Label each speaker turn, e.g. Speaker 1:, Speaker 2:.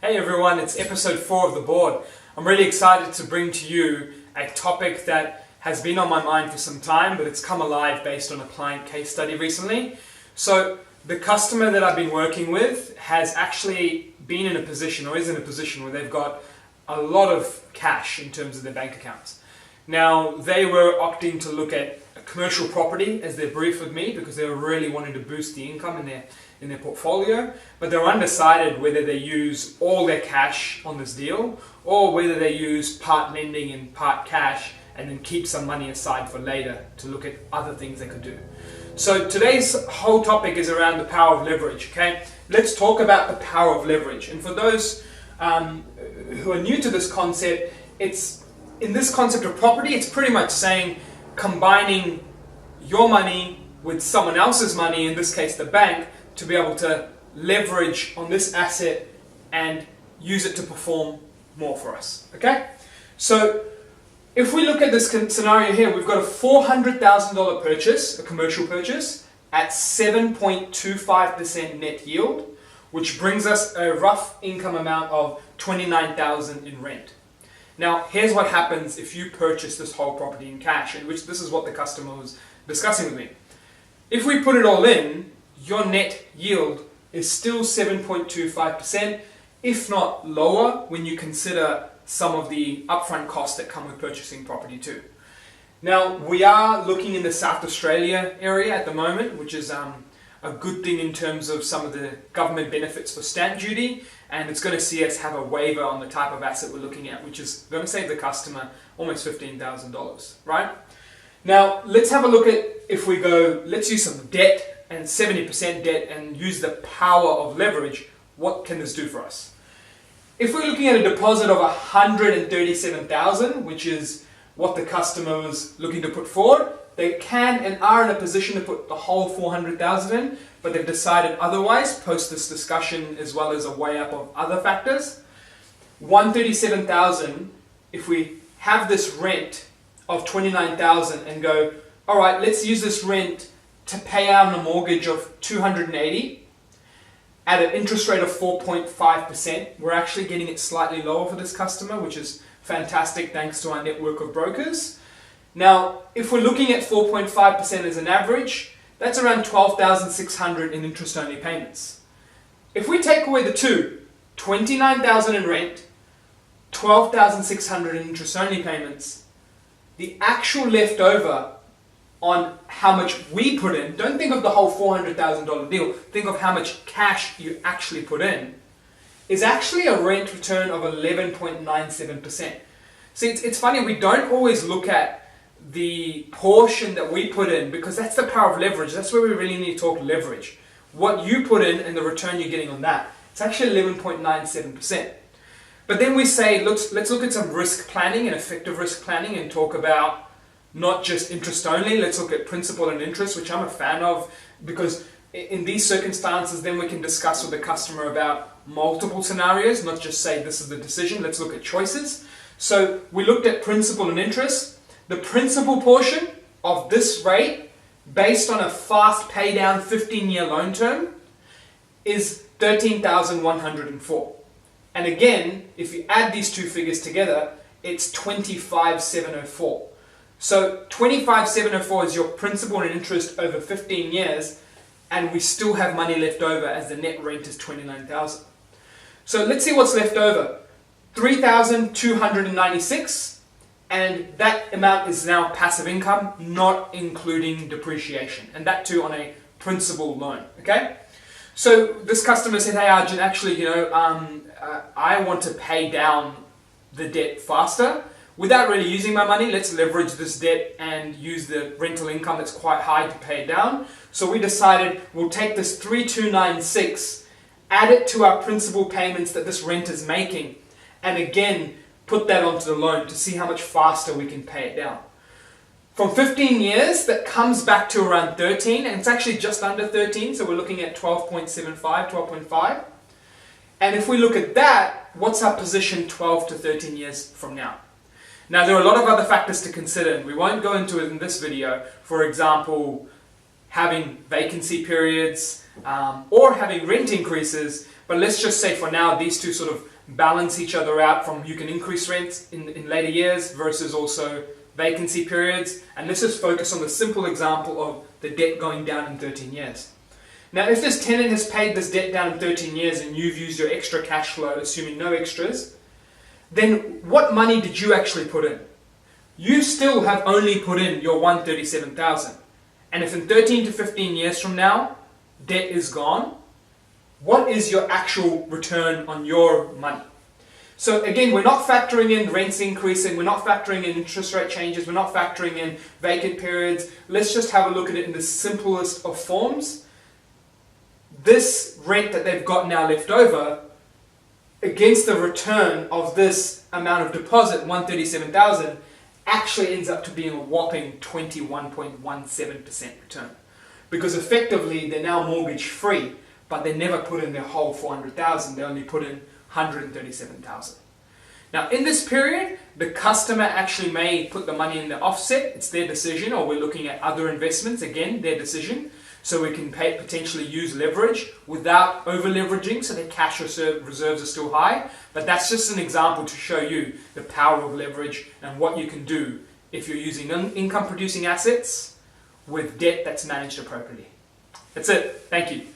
Speaker 1: Hey everyone, it's episode 4 of The Board. I'm really excited to bring to you a topic that has been on my mind for some time, but it's come alive based on a client case study recently. So the customer that I've been working with has actually been in a position, or is in a position, where they've got a lot of cash in terms of their bank accounts. Now, they were opting to look at a commercial property as their brief with me because they were really wanting to boost the income in their portfolio, but they were undecided whether they use all their cash on this deal or whether they use part lending and part cash and then keep some money aside for later to look at other things they could do. So today's whole topic is around the power of leverage, okay? Let's talk about the power of leverage. And for those who are new to this concept, in this concept of property, it's pretty much saying combining your money with someone else's money, in this case the bank, to be able to leverage on this asset and use it to perform more for us, okay? So if we look at this scenario here, we've got a $400,000 purchase, a commercial purchase, at 7.25% net yield, which brings us a rough income amount of $29,000 in rent. Now, here's what happens if you purchase this whole property in cash, in which this is what the customer was discussing with me. If we put it all in, your net yield is still 7.25%, if not lower when you consider some of the upfront costs that come with purchasing property too. Now, we are looking in the South Australia area at the moment, which is a good thing in terms of some of the government benefits for stamp duty, and it's going to see us have a waiver on the type of asset we're looking at, which is going to save the customer almost $15,000, right? Now, let's have a look at, if we go, let's use some debt and 70% debt and use the power of leverage. What can this do for us? If we're looking at a deposit of $137,000, which is what the customer was looking to put forward, they can and are in a position to put the whole $400,000 in, but they've decided otherwise post this discussion as well as a weigh up of other factors. $137,000, if we have this rent of $29,000 and go, all right, let's use this rent to pay out a mortgage of $280 at an interest rate of 4.5%. We're actually getting it slightly lower for this customer, which is fantastic thanks to our network of brokers. Now, if we're looking at 4.5% as an average, that's around $12,600 in interest-only payments. If we take away the two, $29,000 in rent, $12,600 in interest-only payments, the actual leftover on how much we put in, don't think of the whole $400,000 deal, think of how much cash you actually put in, is actually a rent return of 11.97%. See, it's funny, we don't always look at the portion that we put in because that's the power of leverage. That's where we really need to talk leverage. What you put in and the return you're getting on that. It's actually 11.97%. But then we say, let's look at some risk planning and effective risk planning and talk about not just interest only. Let's look at principal and interest, which I'm a fan of, because in these circumstances, then we can discuss with the customer about multiple scenarios, not just say this is the decision. Let's look at choices. So we looked at principal and interest. The principal portion of this rate, based on a fast pay down 15-year loan term, is $13,104. And again, if you add these two figures together, it's $25,704. So $25,704 is your principal and interest over 15 years, and we still have money left over as the net rent is $29,000. So let's see what's left over. $3,296, and that amount is now passive income, not including depreciation, and that too on a principal loan, okay? So this customer said, hey Arjun, actually, I want to pay down the debt faster. Without really using my money, let's leverage this debt and use the rental income that's quite high to pay it down. So we decided we'll take this $3,296, add it to our principal payments that this rent is making, and again, put that onto the loan to see how much faster we can pay it down. From 15 years, that comes back to around 13, and it's actually just under 13, so we're looking at 12.75, 12.5. And if we look at that, what's our position 12 to 13 years from now? Now, there are a lot of other factors to consider, and we won't go into it in this video. For example, having vacancy periods, or having rent increases, but let's just say for now these two sort of balance each other out. From you can increase rent in later years versus also vacancy periods, and let's just focus on the simple example of the debt going down in 13 years. Now if this tenant has paid this debt down in 13 years and you've used your extra cash flow, assuming no extras, then what money did you actually put in? You still have only put in your 137,000. And if in 13 to 15 years from now, debt is gone, what is your actual return on your money? So again, we're not factoring in rents increasing, we're not factoring in interest rate changes, we're not factoring in vacant periods. Let's just have a look at it in the simplest of forms. This rent that they've got now left over, against the return of this amount of deposit, 137,000, actually ends up to being a whopping 21.17% return. Because effectively they're now mortgage free, but they never put in their whole 400,000, they only put in 137,000. Now in this period, the customer actually may put the money in the offset, it's their decision, or we're looking at other investments, again, their decision. So we can potentially use leverage without over leveraging, so their cash reserves are still high. But that's just an example to show you the power of leverage and what you can do if you're using income producing assets with debt that's managed appropriately. That's it. Thank you.